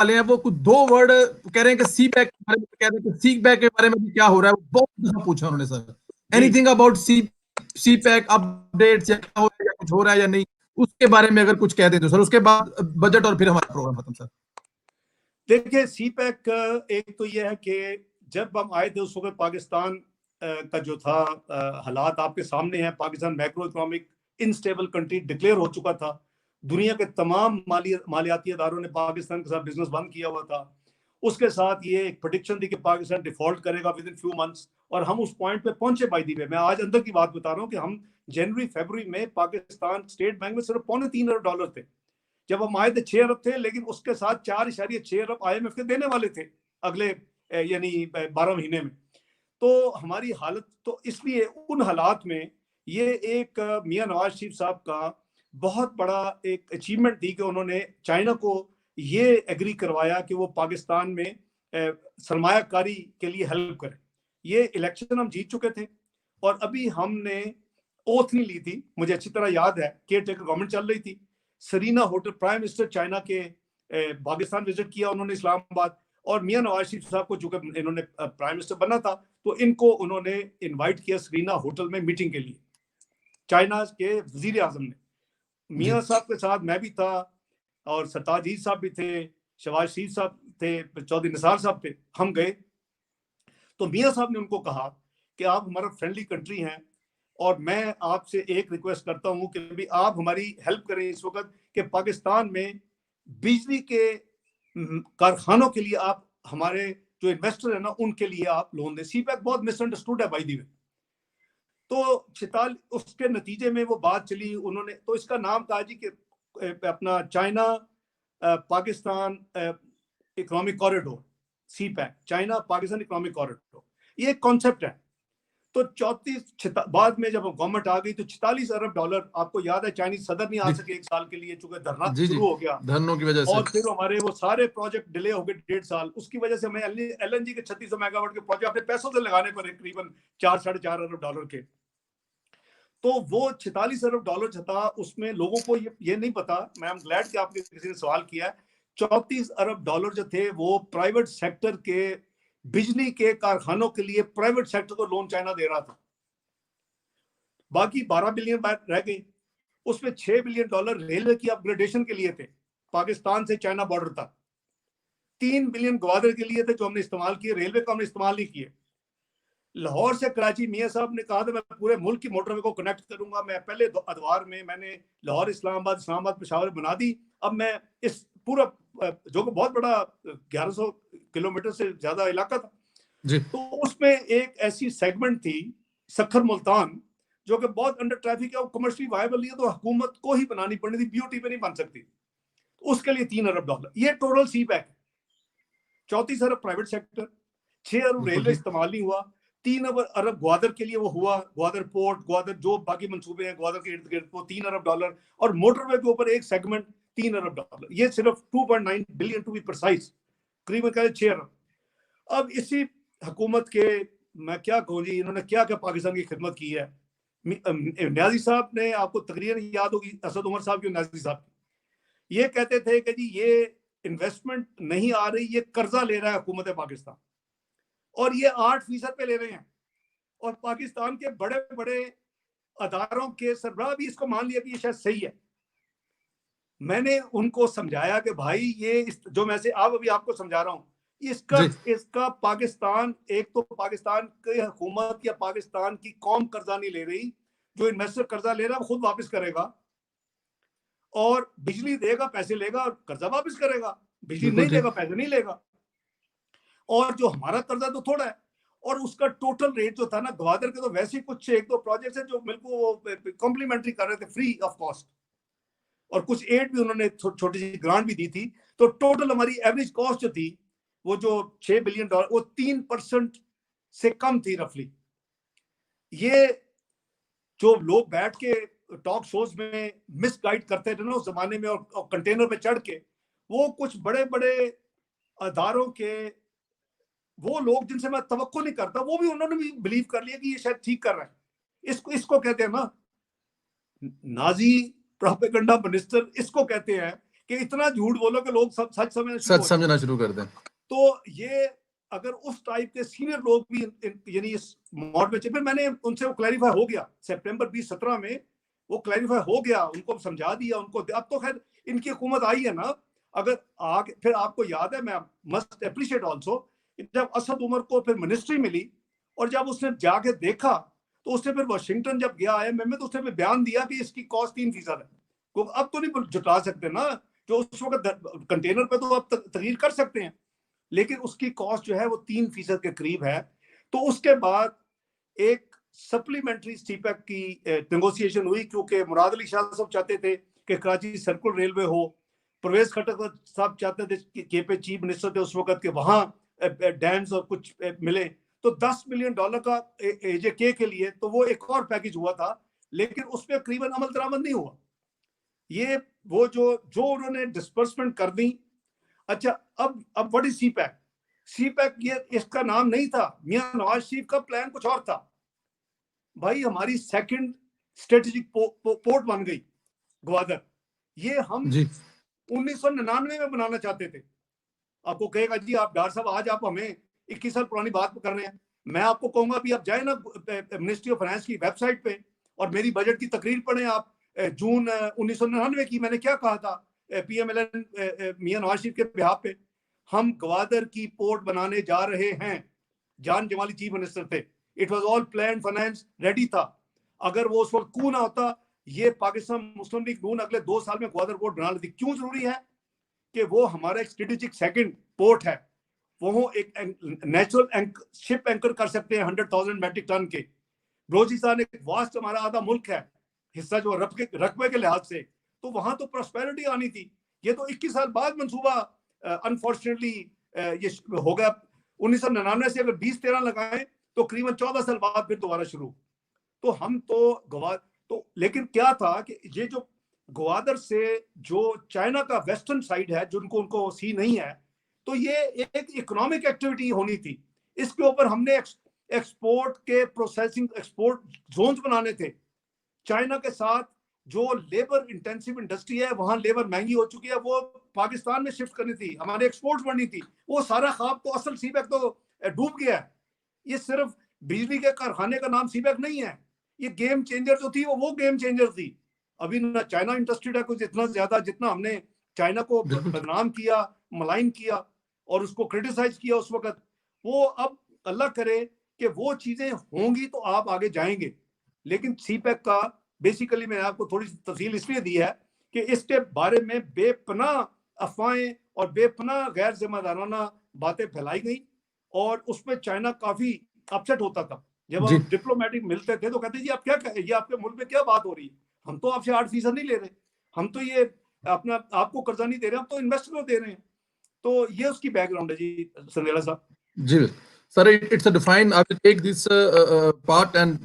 वाले हैं वो कुछ 2 वर्ड कह रहे हैं कि सी पैक के बारे में कह रहे हैं कि सी पैक के बारे में भी क्या हो रहा है, वो बहुत दफा पूछा उन्होंने sir. Anything about CPEC updates या क्या हो रहा है या कुछ हो रहा है या नहीं, उसके बारे में अगर कुछ कह दें तो सर, उसके बाद बजट और फिर हमारा प्रोग्राम खत्म सर। देखिए सी पैक एक तो ये है कि जब हम आए थे उस वक्त पाकिस्तान का जो था हालात आपके सामने है। Pakistan macro economic instable country declare हो चुका था। दुनिया के तमाम मालियाती इदारों ने पाकिस्तान के साथ बिजनेस बंद किया हुआ था। उसके साथ ये एक प्रेडिक्शन थी कि पाकिस्तान डिफॉल्ट करेगा विद इन फ्यू मंथ्स, और हम उस पॉइंट पे पहुंचे बाई दी वे। मैं आज अंदर की बात बता रहा हूँ कि हम जनवरी फरवरी में पाकिस्तान स्टेट बैंक में सिर्फ $3.25 अरब थे। जब हम आए थे 6 अरब थे, लेकिन उसके साथ 4.6 अरब IMF के देने वाले थे अगले यानी 12 महीने में। तो हमारी हालत तो इसलिए उन हालात में ये एक मियां नवाज शरीफ साहब का बहुत बड़ा एक अचीवमेंट थी कि उन्होंने चाइना को ये एग्री करवाया कि वो पाकिस्तान में सरमायाकारी के लिए हेल्प करे। ये इलेक्शन हम जीत चुके थे और अभी हमने ओथ नहीं ली थी, मुझे अच्छी तरह याद है, केयर टेकर गवर्नमेंट चल रही थी। Serena hotel prime minister China के पाकिस्तान विजिट किया उन्होंने इस्लामाबाद, और मियां नवाज शरीफ साहब को चूंकि इन्होंने प्राइम मिनिस्टर बना था तो इनको उन्होंने इनवाइट किया सरीना होटल में मीटिंग के लिए। चाइना के वजीर आजम ने, मियां साहब के साथ मैं भी था और सरताज अजीज साहब भी थे, शहबाज शरीफ साहब थे, चौधरी निसार साहब थे। हम गए तो मियां साहब ने उनको कहा कि आप हमारा फ्रेंडली कंट्री हैं और मैं आपसे एक रिक्वेस्ट करता हूं कि भी आप हमारी हेल्प करें इस वक्त कि पाकिस्तान में बिजली के कारखानों के लिए आप हमारे जो इन्वेस्टर है ना उनके लिए आप लोन दें। सी पैक बहुत मिसअंडरस्टूड है बाय द वे। तो 46 उसके नतीजे में वो बात चली, उन्होंने तो इसका नाम कहा जी कि अपना China Pakistan economic corridor, CPEC, China Pakistan economic corridor, ये एक कॉन्सेप्ट है। तो 34 बाद में जब गवर्नमेंट आ गई तो $46 अरब, आपको याद है चाइनीज सदर नहीं आ सके 1 साल के लिए चूंकि धरना शुरू हो गया धरनों की वजह से, और फिर हमारे वो सारे प्रोजेक्ट डिले हो गए 1.5 साल। उसकी वजह से हमें LNG के 3600 मेगावाट के प्रोजेक्ट अपने पैसों से लगाने पड़े करीबन $4-4.5 के। तो वो $46 अरब था, उसमें लोगों को ये नहीं पता। मैं एम ग्लैड कि आपने किसी ने सवाल किया है। $34 अरब जो थे वो प्राइवेट सेक्टर के बिजली के कारखानों के लिए प्राइवेट सेक्टर को लोन चाइना दे रहा था। बाकी 12 बिलियन रह गए, उसमें $6 बिलियन रेलवे की अपग्रेडेशन के लिए थे पाकिस्तान से चाइना बॉर्डर तक। 3 बिलियन ग्वादर के लिए थे जो हमने इस्तेमाल किए, रेलवे को हमने इस्तेमाल नहीं किए। लाहौर से कराची मियां साहब ने कहा था मैं पूरे मुल्क की मोटरवे को कनेक्ट करूंगा। मैं पहले अदवार में मैंने लाहौर इस्लामाबाद पेशावर बना दी। अब मैं इस पूरा जो कि बहुत बड़ा 1100 किलोमीटर से ज्यादा इलाका था जी। तो उसमें एक ऐसी सेगमेंट थी सखर मुल्तान जो कि बहुत अंडर ट्रैफिक है, कमर्शियली वायबल नहीं है, तो हुकूमत को ही बनानी पड़नी थी, BOT पे नहीं बन सकती। उसके लिए $3 अरब, ये टोटल सी पैक। 34 अरब प्राइवेट सेक्टर, 6 अरब रेलवे इस्तेमाल नहीं हुआ, 3 अरब ग्वादर के लिए वो हुआ, ग्वादर पोर्ट, ग्वादर जो बाकी मंसूबे हैं ग्वादर के इर्द गिर्द, वो $3 अरब, और मोटरवे के ऊपर एक सेगमेंट $3 अरब। ये सिर्फ 2.9 बिलियन टू बी प्रिसाइज, करीबन कह 6 अरब। अब इसी हुकूमत के मैं क्या कहूँ जी, इन्होंने क्या क्या पाकिस्तान की खिदमत की है। न्याजी साहब ने, आपको तकरीबन याद होगी असद उमर साहब की, न्याजी साहब ये कहते थे कि जी ये इन्वेस्टमेंट नहीं आ रही, ये कर्जा ले रहा है हुकूमत पाकिस्तान, और ये 8% पे ले रहे हैं। और पाकिस्तान के बड़े बड़े अदारों के सरबराह भी इसको मान लिया कि ये शायद सही है। मैंने उनको समझाया कि भाई ये जो मैं से अब अभी आपको समझा रहा हूं, इसका पाकिस्तान, एक तो पाकिस्तान की हुकूमत या पाकिस्तान की कौम कर्जा नहीं ले रही, जो इन्वेस्टर कर्जा ले रहा है वो खुद वापस करेगा, और बिजली देगा पैसे लेगा और कर्जा वापस करेगा, बिजली नहीं देगा पैसे नहीं लेगा। और जो हमारा कर्जा तो थोड़ा है, और उसका टोटल रेट जो था ना, ग्वादर के तो वैसे ही कुछ एक दो प्रोजेक्ट्स है जो मेरे को कॉम्प्लीमेंट्री कर रहे थे फ्री ऑफ कॉस्ट, और कुछ एड भी उन्होंने छोटी सी ग्रांट भी दी थी। तो टोटल हमारी एवरेज कॉस्ट जो थी वो जो $6 बिलियन, वो 3% से कम थी रफली। ये जो लोग बैठ के टॉक शोज में मिसगाइड करते थे ना उस जमाने में, और कंटेनर पे चढ़ के, वो कुछ बड़े बड़े अदारों के वो लोग जिनसे मैं तवक्को नहीं करता, वो भी उन्होंने भी बिलीव कर लिया कि ये शायद ठीक कर रहा है। इसको कहते हैं ना नाजी प्रोपेगेंडा मिनिस्टर, इसको कहते हैं कि इतना झूठ बोलो कि लोग सब सच समझना शुरू कर दें। तो ये अगर उस टाइप के सीनियर लोग भी यानी इस मोड में, फिर मैंने उनसे वो क्लैरिफाई हो गया सितंबर 2017 में, वो क्लैरिफाई हो गया, उनको समझा दिया उनको। अब तो खैर इनकी हुकूमत आई है ना, अगर आगे फिर आपको याद है, मैं मस्ट अप्रिशिएट आल्सो, जब असद उमर को फिर मिनिस्ट्री मिली और जब उसने जाके देखा तो उसने फिर वाशिंगटन जब गया IMF में तो उसने फिर बयान दिया कि इसकी कॉस्ट 3% है। तो अब तो नहीं जुटा सकते ना, जो उस वक्त कंटेनर पे तो आप तगीर कर सकते हैं, लेकिन उसकी कॉस्ट जो है वो 3% के करीब है। तो उसके बाद एक सप्लीमेंट्री सीपैक की नेगोशिएशन हुई, क्योंकि मुराद अली शाह साहब चाहते थे कि कराची सर्कुलर रेलवे हो, परवेज खट्टर साहब चाहते थे कि पे चीफ मिनिस्टर थे उस वक्त के वहां डैम्स और कुछ मिले। तो $10 मिलियन का AJK के लिए तो वो एक और पैकेज हुआ था, लेकिन उसमें करीबन अमल दरामद नहीं हुआ। ये वो जो उन्होंने डिस्पर्समेंट कर दी। अच्छा, अब व्हाट इज सीपैक? सीपैक ये इसका नाम नहीं था, मियां नवाज शरीफ का प्लान कुछ और था। भाई हमारी सेकंड स्ट्रेटेजिक पोर्ट बन गई ग्वादर, ये हम 1999 में बनाना चाहते थे। आपको कहेगा जी आप डॉक्टर साहब आज आप हमें 21 साल पुरानी बात कर रहे हैं। मैं आपको कहूंगा भी आप जाए ना मिनिस्ट्री ऑफ फाइनेंस की वेबसाइट पे और मेरी बजट की तकरीर पढ़ें आप, जून 1999 की मैंने क्या कहा था PMLN मियां नवाज शरीफ के बिहाफ पे, हम ग्वादर की पोर्ट बनाने जा रहे हैं। जान जमाली चीफ मिनिस्टर थे, it was all plan, finance ready था। अगर वो उस वक्त कू ना होता, ये पाकिस्तान मुस्लिम लीग नून अगले 2 साल में ग्वादर पोर्ट बना लेती। क्यों जरूरी है कि वो हमारा एक स्ट्रेटेजिक सेकंड पोर्ट है, वो एक नेचुरल शिप एंकर कर सकते हैं 100,000 मेट्रिक टन के। बलोचिस्तान एक वास्ट हमारा आधा मुल्क है हिस्सा जो रकबे के लिहाज से, तो वहां तो प्रॉस्पेरिटी आनी थी। ये तो 21 साल बाद मंसूबा अनफॉर्चुनेटली ये हो गया। 1999 से अगर 20-13 लगाएं तो करीबन 14 साल बाद फिर दोबारा शुरू। तो हम तो लेकिन क्या था कि ये जो ग्वादर से जो चाइना का वेस्टर्न साइड है, जिनको उनको सी नहीं है, तो ये एक इकोनॉमिक एक्टिविटी होनी थी। इसके ऊपर हमने एक्सपोर्ट के प्रोसेसिंग एक्सपोर्ट जोन्स बनाने थे। चाइना के साथ जो लेबर इंटेंसिव इंडस्ट्री है, वहां लेबर महंगी हो चुकी है, वो पाकिस्तान में शिफ्ट करनी थी, हमारे एक्सपोर्ट्स बढ़नी थी। वो सारा ख्वाब तो असल सीपैक तो डूब गया है। ये सिर्फ बिजली के कारखाने का नाम सीपैक नहीं है, ये गेम चेंजर जो थी वो गेम चेंजर थी। अभी ना चाइना इंटरेस्टेड है कुछ इतना ज्यादा, जितना हमने चाइना को बदनाम किया, मलाइन किया और उसको क्रिटिसाइज किया उस वक्त। वो अब अल्लाह करे कि वो चीजें होंगी तो आप आगे जाएंगे। लेकिन सीपैक का बेसिकली मैंने आपको थोड़ी सी तफसील इसलिए दी है कि इसके बारे में बेपनाह अफवाहें और बेपनाह गैर जिम्मेदाराना बातें फैलाई गई, और उसमें चाइना काफी अपसेट होता था। जब हम डिप्लोमेटिक मिलते थे तो कहते जी आप क्या, ये आपके मुल्क में क्या बात हो रही है, हम तो आपसे 8% नहीं ले रहे, हम तो ये अपना आपको कर्जा नहीं दे रहे, हम तो इन्वेस्टर को दे रहे हैं। तो ये उसकी बैकग्राउंड है जी संदेला साहब। जी sir, it's a define, I will take this part and